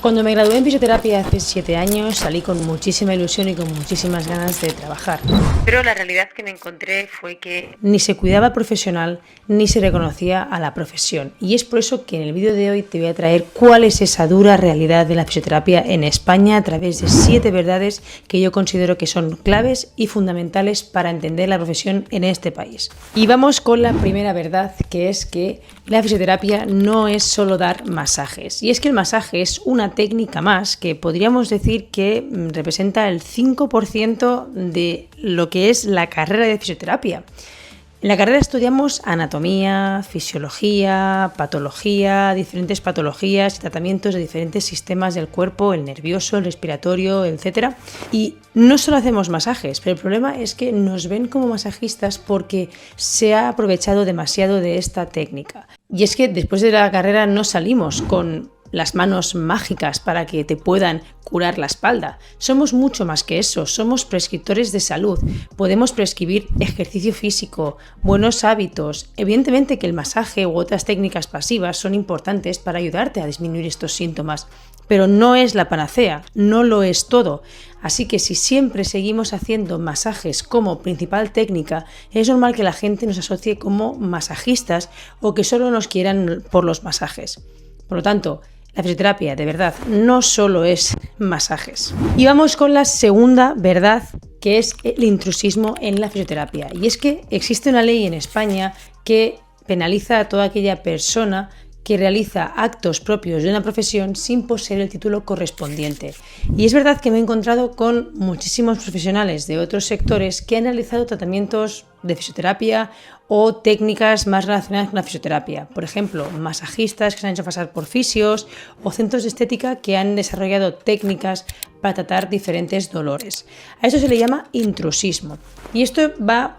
Cuando me gradué en fisioterapia hace 7 años, salí con muchísima ilusión y con muchísimas ganas de trabajar. Pero la realidad que me encontré fue que ni se cuidaba al profesional, ni se reconocía a la profesión. Y es por eso que en el vídeo de hoy te voy a traer cuál es esa dura realidad de la fisioterapia en España a través de 7 verdades que yo considero que son claves y fundamentales para entender la profesión en este país. Y vamos con la primera verdad, que es que la fisioterapia no es solo dar masajes. Y es que el masaje es una técnica más que podríamos decir que representa el 5% de lo que es la carrera de fisioterapia. En la carrera estudiamos anatomía, fisiología, patología, diferentes patologías y tratamientos de diferentes sistemas del cuerpo, el nervioso, el respiratorio, etc. Y no solo hacemos masajes, pero el problema es que nos ven como masajistas porque se ha aprovechado demasiado de esta técnica. Y es que después de la carrera no salimos con las manos mágicas para que te puedan curar la espalda. Somos mucho más que eso, somos prescriptores de salud. Podemos prescribir ejercicio físico, buenos hábitos. Evidentemente que el masaje u otras técnicas pasivas son importantes para ayudarte a disminuir estos síntomas, pero no es la panacea, no lo es todo. Así que si siempre seguimos haciendo masajes como principal técnica, es normal que la gente nos asocie como masajistas o que solo nos quieran por los masajes. Por lo tanto, la fisioterapia, de verdad, no solo es masajes. Y vamos con la segunda verdad, que es el intrusismo en la fisioterapia. Y es que existe una ley en España que penaliza a toda aquella persona que realiza actos propios de una profesión sin poseer el título correspondiente. Y es verdad que me he encontrado con muchísimos profesionales de otros sectores que han realizado tratamientos de fisioterapia o técnicas más relacionadas con la fisioterapia. Por ejemplo, masajistas que se han hecho pasar por fisios o centros de estética que han desarrollado técnicas para tratar diferentes dolores. A eso se le llama intrusismo. Y esto va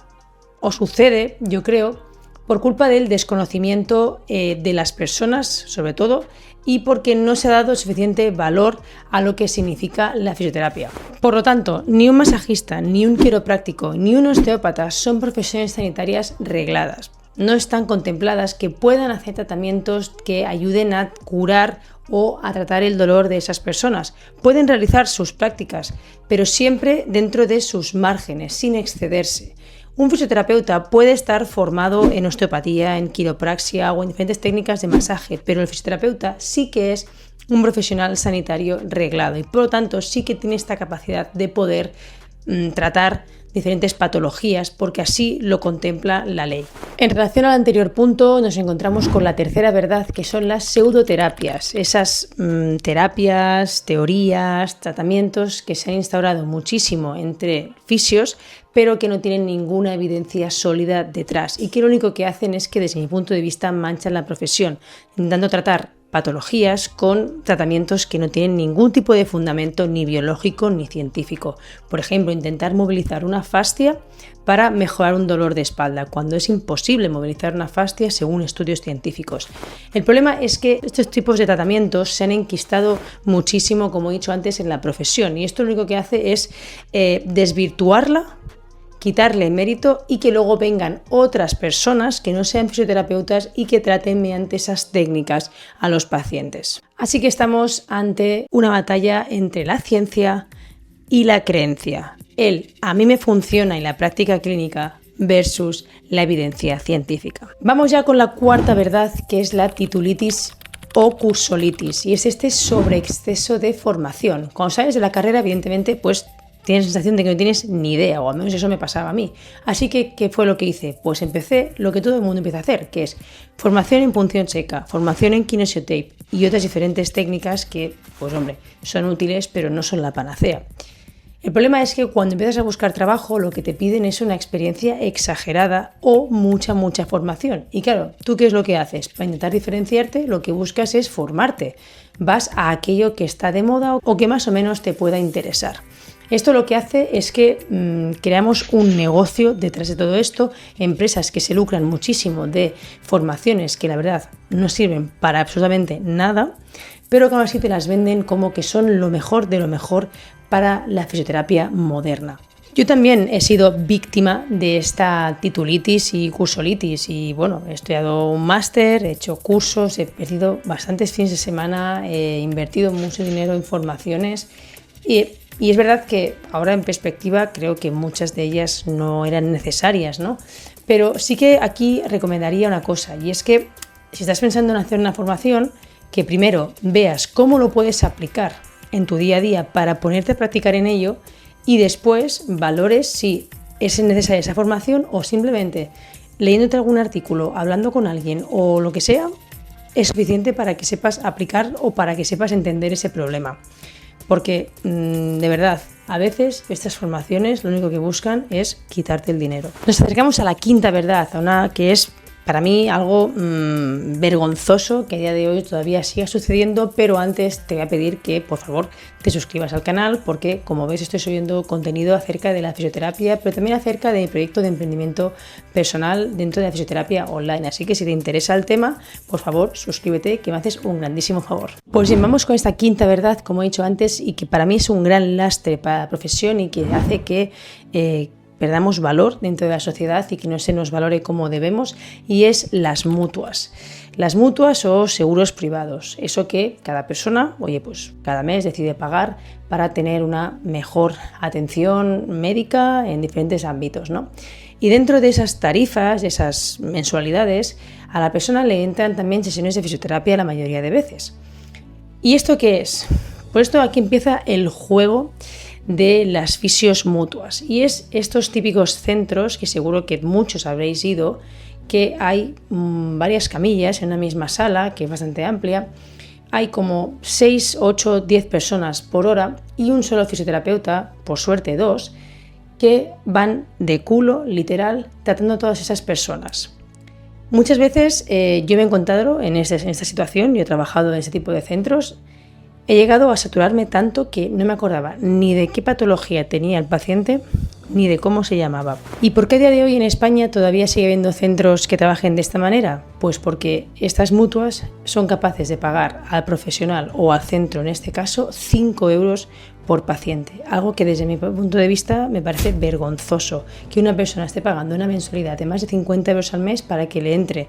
o sucede, yo creo, por culpa del desconocimiento de las personas, sobre todo, y porque no se ha dado suficiente valor a lo que significa la fisioterapia. Por lo tanto, ni un masajista, ni un quiropráctico, ni un osteópata son profesiones sanitarias regladas. No están contempladas que puedan hacer tratamientos que ayuden a curar o a tratar el dolor de esas personas. Pueden realizar sus prácticas, pero siempre dentro de sus márgenes, sin excederse. Un fisioterapeuta puede estar formado en osteopatía, en quiropraxia o en diferentes técnicas de masaje, pero el fisioterapeuta sí que es un profesional sanitario reglado y por lo tanto sí que tiene esta capacidad de poder tratar diferentes patologías porque así lo contempla la ley. En relación al anterior punto nos encontramos con la tercera verdad, que son las pseudoterapias, esas terapias, teorías, tratamientos que se han instaurado muchísimo entre fisios pero que no tienen ninguna evidencia sólida detrás y que lo único que hacen es que desde mi punto de vista manchan la profesión, intentando tratar patologías con tratamientos que no tienen ningún tipo de fundamento ni biológico ni científico. Por ejemplo, intentar movilizar una fascia para mejorar un dolor de espalda, cuando es imposible movilizar una fascia según estudios científicos. El problema es que estos tipos de tratamientos se han enquistado muchísimo, como he dicho antes, en la profesión y esto lo único que hace es desvirtuarla, quitarle mérito y que luego vengan otras personas que no sean fisioterapeutas y que traten mediante esas técnicas a los pacientes. Así que estamos ante una batalla entre la ciencia y la creencia. El a mí me funciona y la práctica clínica versus la evidencia científica. Vamos ya con la cuarta verdad, que es la titulitis o cursolitis, y es este sobreexceso de formación. Cuando sales de la carrera, evidentemente, pues tienes la sensación de que no tienes ni idea, o al menos eso me pasaba a mí. Así que, ¿qué fue lo que hice? Pues empecé lo que todo el mundo empieza a hacer, que es formación en punción seca, formación en kinesiotape y otras diferentes técnicas que, pues hombre, son útiles, pero no son la panacea. El problema es que cuando empiezas a buscar trabajo, lo que te piden es una experiencia exagerada o mucha formación. Y claro, ¿tú qué es lo que haces? Para intentar diferenciarte, lo que buscas es formarte. Vas a aquello que está de moda o que más o menos te pueda interesar. Esto lo que hace es que creamos un negocio detrás de todo esto, empresas que se lucran muchísimo de formaciones que la verdad no sirven para absolutamente nada, pero que aún así te las venden como que son lo mejor de lo mejor para la fisioterapia moderna. Yo también he sido víctima de esta titulitis y cursolitis y bueno, he estudiado un máster, he hecho cursos, he perdido bastantes fines de semana, he invertido mucho dinero en formaciones y es verdad que ahora en perspectiva creo que muchas de ellas no eran necesarias, ¿no? Pero sí que aquí recomendaría una cosa y es que si estás pensando en hacer una formación, que primero veas cómo lo puedes aplicar en tu día a día para ponerte a practicar en ello y después valores si es necesaria esa formación o simplemente leyéndote algún artículo, hablando con alguien o lo que sea, es suficiente para que sepas aplicar o para que sepas entender ese problema. Porque de verdad, a veces estas formaciones lo único que buscan es quitarte el dinero. Nos acercamos a la quinta verdad, a una que es para mí algo vergonzoso que a día de hoy todavía siga sucediendo, pero antes te voy a pedir que por favor te suscribas al canal porque como ves estoy subiendo contenido acerca de la fisioterapia, pero también acerca de mi proyecto de emprendimiento personal dentro de la fisioterapia online. Así que si te interesa el tema, por favor suscríbete que me haces un grandísimo favor. Pues bien, vamos con esta quinta verdad, como he dicho antes, y que para mí es un gran lastre para la profesión y que hace que perdamos valor dentro de la sociedad y que no se nos valore como debemos, y es las mutuas. Las mutuas o seguros privados, eso que cada persona, pues cada mes decide pagar para tener una mejor atención médica en diferentes ámbitos, ¿no? Y dentro de esas tarifas, de esas mensualidades, a la persona le entran también sesiones de fisioterapia la mayoría de veces. ¿Y esto qué es? Pues esto aquí empieza el juego de las fisios mutuas y es estos típicos centros que seguro que muchos habréis ido, que hay varias camillas en una misma sala que es bastante amplia, hay como 6, 8, 10 personas por hora y un solo fisioterapeuta, por suerte 2, que van de culo, literal, tratando a todas esas personas. Muchas veces yo me he encontrado en esta situación, yo he trabajado en ese tipo de centros. He llegado a saturarme tanto que no me acordaba ni de qué patología tenía el paciente ni de cómo se llamaba. ¿Y por qué a día de hoy en España todavía sigue habiendo centros que trabajen de esta manera? Pues porque estas mutuas son capaces de pagar al profesional o al centro, en este caso, 5 euros por paciente. Algo que desde mi punto de vista me parece vergonzoso, que una persona esté pagando una mensualidad de más de 50 euros al mes para que le entre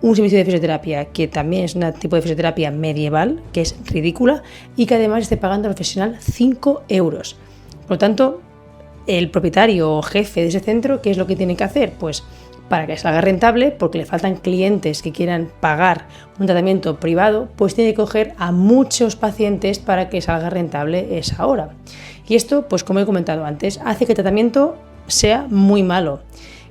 un servicio de fisioterapia que también es un tipo de fisioterapia medieval, que es ridícula, y que además esté pagando al profesional 5 euros. Por lo tanto, el propietario o jefe de ese centro, ¿qué es lo que tiene que hacer? Pues para que salga rentable, porque le faltan clientes que quieran pagar un tratamiento privado, pues tiene que coger a muchos pacientes para que salga rentable esa hora. Y esto, pues como he comentado antes, hace que el tratamiento sea muy malo,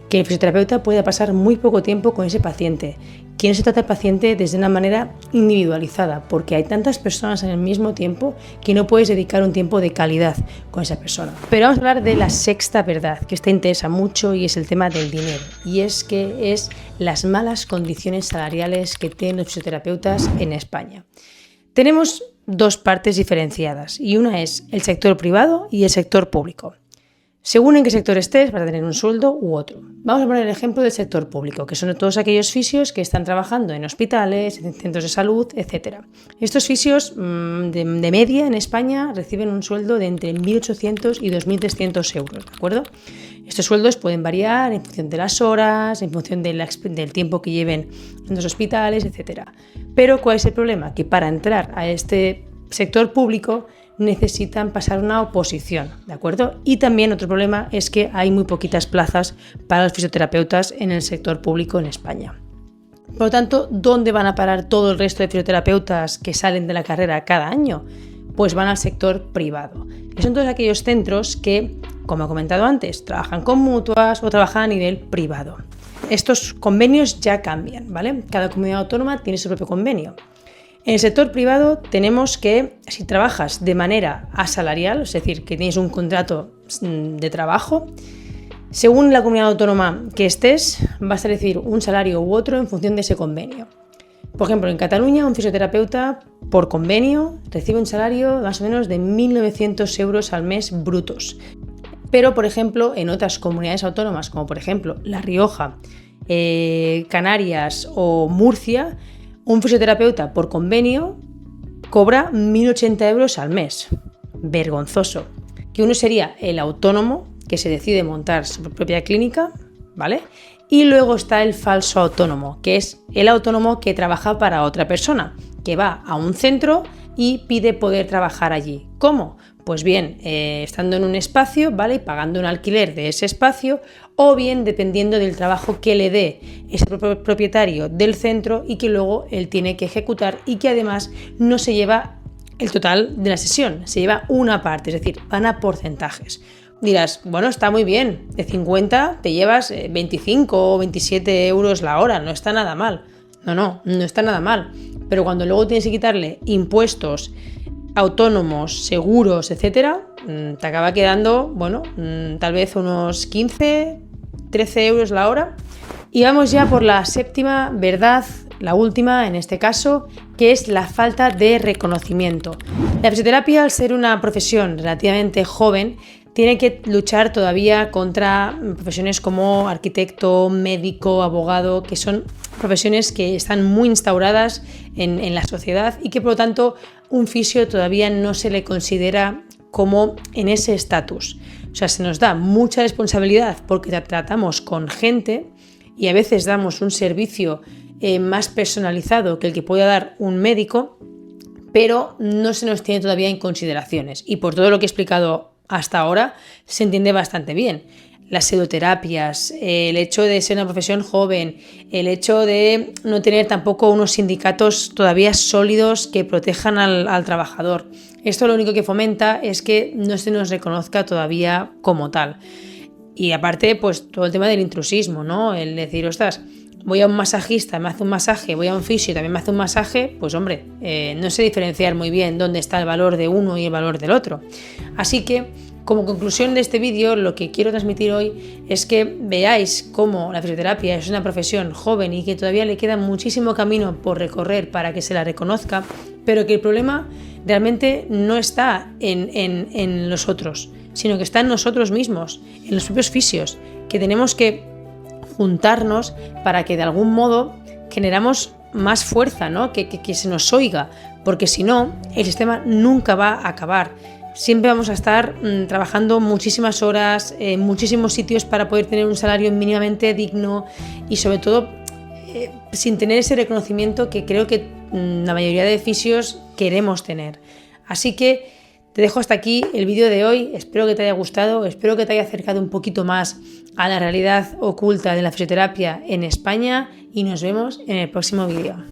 que el fisioterapeuta pueda pasar muy poco tiempo con ese paciente, que no se trata al paciente desde una manera individualizada, porque hay tantas personas en el mismo tiempo que no puedes dedicar un tiempo de calidad con esa persona. Pero vamos a hablar de la sexta verdad, que esta interesa mucho y es el tema del dinero, y es que es las malas condiciones salariales que tienen los fisioterapeutas en España. Tenemos dos partes diferenciadas y una es el sector privado y el sector público. Según en qué sector estés, vas a tener un sueldo u otro. Vamos a poner el ejemplo del sector público, que son todos aquellos fisios que están trabajando en hospitales, en centros de salud, etc. Estos fisios de media en España reciben un sueldo de entre 1.800 y 2.300 euros, ¿de acuerdo? Estos sueldos pueden variar en función de las horas, en función del tiempo que lleven en los hospitales, etc. Pero ¿cuál es el problema? Que para entrar a este sector público necesitan pasar una oposición, ¿de acuerdo? Y también otro problema es que hay muy poquitas plazas para los fisioterapeutas en el sector público en España. Por lo tanto, ¿dónde van a parar todo el resto de fisioterapeutas que salen de la carrera cada año? Pues van al sector privado. Y son todos aquellos centros que, como he comentado antes, trabajan con mutuas o trabajan a nivel privado. Estos convenios ya cambian, ¿vale? Cada comunidad autónoma tiene su propio convenio. En el sector privado tenemos que, si trabajas de manera asalarial, es decir, que tienes un contrato de trabajo, según la comunidad autónoma que estés, vas a recibir un salario u otro en función de ese convenio. Por ejemplo, en Cataluña, un fisioterapeuta por convenio recibe un salario más o menos de 1.900 euros al mes brutos. Pero, por ejemplo, en otras comunidades autónomas, como por ejemplo La Rioja, Canarias o Murcia, un fisioterapeuta por convenio cobra 1.080 euros al mes. Vergonzoso. Que uno sería el autónomo, que se decide montar su propia clínica, ¿vale? Y luego está el falso autónomo, que es el autónomo que trabaja para otra persona, que va a un centro y pide poder trabajar allí. ¿Cómo? Pues bien, estando en un espacio, ¿vale? Y pagando un alquiler de ese espacio, o bien dependiendo del trabajo que le dé ese propietario del centro y que luego él tiene que ejecutar y que además no se lleva el total de la sesión, se lleva una parte, es decir, van a porcentajes. Dirás, bueno, está muy bien, de 50 te llevas 25 o 27 euros la hora, no está nada mal. No está nada mal. Pero cuando luego tienes que quitarle impuestos, autónomos, seguros, etcétera, te acaba quedando, bueno, tal vez unos 15, 13 euros la hora. Y vamos ya por la séptima verdad, la última en este caso, que es la falta de reconocimiento. La fisioterapia, al ser una profesión relativamente joven, tiene que luchar todavía contra profesiones como arquitecto, médico, abogado, que son profesiones que están muy instauradas en la sociedad y que por lo tanto un fisio todavía no se le considera como en ese estatus. O sea, se nos da mucha responsabilidad porque tratamos con gente y a veces damos un servicio más personalizado que el que pueda dar un médico, pero no se nos tiene todavía en consideraciones. Y por todo lo que he explicado hasta ahora se entiende bastante bien. Las pseudoterapias, el hecho de ser una profesión joven, el hecho de no tener tampoco unos sindicatos todavía sólidos que protejan al trabajador. Esto lo único que fomenta es que no se nos reconozca todavía como tal. Y aparte, pues todo el tema del intrusismo, ¿no? El decir, ostras, voy a un masajista, me hace un masaje, voy a un fisio, también me hace un masaje, pues hombre, no sé diferenciar muy bien dónde está el valor de uno y el valor del otro. Así que, como conclusión de este vídeo, lo que quiero transmitir hoy es que veáis cómo la fisioterapia es una profesión joven y que todavía le queda muchísimo camino por recorrer para que se la reconozca, pero que el problema realmente no está en los otros, sino que está en nosotros mismos, en los propios fisios, que tenemos que juntarnos para que de algún modo generamos más fuerza, ¿no? Que se nos oiga, porque si no, el sistema nunca va a acabar. Siempre vamos a estar trabajando muchísimas horas en muchísimos sitios para poder tener un salario mínimamente digno y sobre todo sin tener ese reconocimiento que creo que la mayoría de fisios queremos tener. Así que te dejo hasta aquí el vídeo de hoy, espero que te haya gustado, espero que te haya acercado un poquito más a la realidad oculta de la fisioterapia en España y nos vemos en el próximo vídeo.